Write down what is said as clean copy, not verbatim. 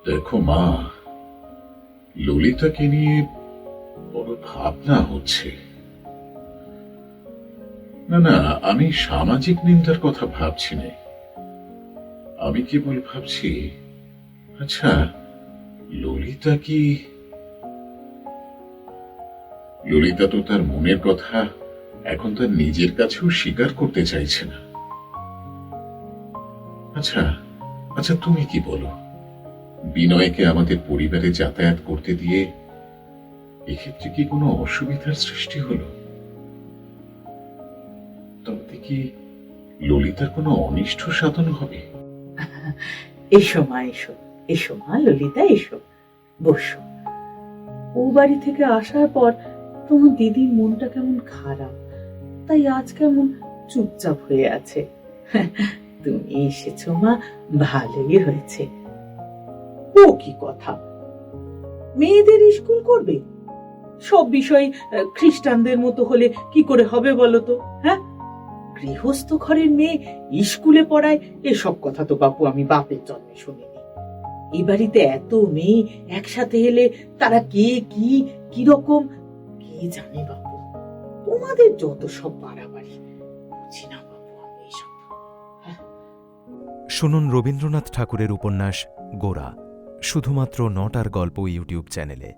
দেখো মা, ললিতাকে নিয়ে বড় ভাবনা হচ্ছে। না না, আমি সামাজিক নিন্দার কথা ভাবছি না। আমি কেবল ভাবছি, আচ্ছা, ললিতা কি ললিতা তো তার মনের কথা এখন তার নিজের কাছেও স্বীকার করতে চাইছে না। আচ্ছা আচ্ছা, তুমি কি বলো? বিনয়কে আমাদের পরিবারে যাতায়াত করতে দিয়ে এক্ষেত্রে কি কোনো অসুবিধার সৃষ্টি হলো? তবে কি ললিতার কোনো অনিষ্ট সাধন হবে? এসো মা, এসো। এসো মা ললিতা, এসো, বসো। ও বাড়ি থেকে আসার পর তোমার দিদির মনটা কেমন খারাপ, তাই আজ কেমন চুপচাপ হয়ে আছে। তুমি এসেছো মা, ভালোই হয়েছে। ও কি কথা, মেয়েদের স্কুল করবে? সব বিষয় খ্রিস্টানদের মতো হলে কি করে হবে বলো তো? হ্যাঁ, গৃহস্থ ঘরের মেয়ে স্কুলে পড়ায়, এসব কথা তো বাপু আমি বাপের জন্মে শুনিনি। এই বাড়িতে এত মেয়ে একসাথে এলে তারা কে কি কিরকম কে জানে বাপু। তোমাদের যত সব বাড়াবাড়ি, বুঝি না বাপু আমি এসব। শুনুন রবীন্দ্রনাথ ঠাকুরের উপন্যাস গোরা, শুধুমাত্র নটার গল্প ইউটিউব চ্যানেলে।